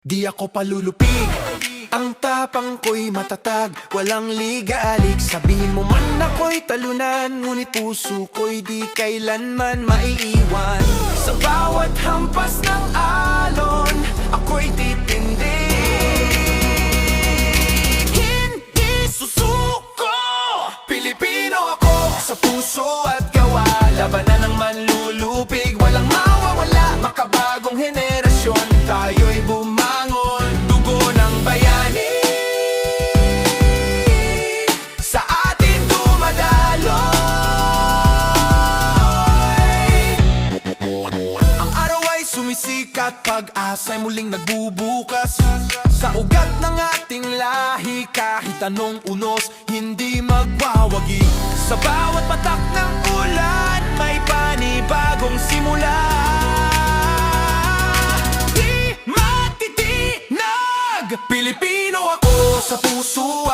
Di ako palulupig, ang tapang ko'y matatag, walang ligalig. Sabihin mo man ako'y talunan, ngunit puso ko'y di kailanman maiiwan. Sa bawat hampas ng alon, ako'y titindig. Hindi susuko, Pilipino ako sa puso at gawa. Labanan ng manlulupig, walang mawawala. Makabagong henerasyon, tayo'y bumangon. Dugo ng bayani sa atin dumadaloy. Ang araw ay sumisikat, pag-asa'y muling nagbubukas. Sa ugat ng ating lahi, kahit anong unos, hindi magwawagi. Sa bawat patak ng ulan, may panibagong simula. Di matitinag, Pilipino ako sa puso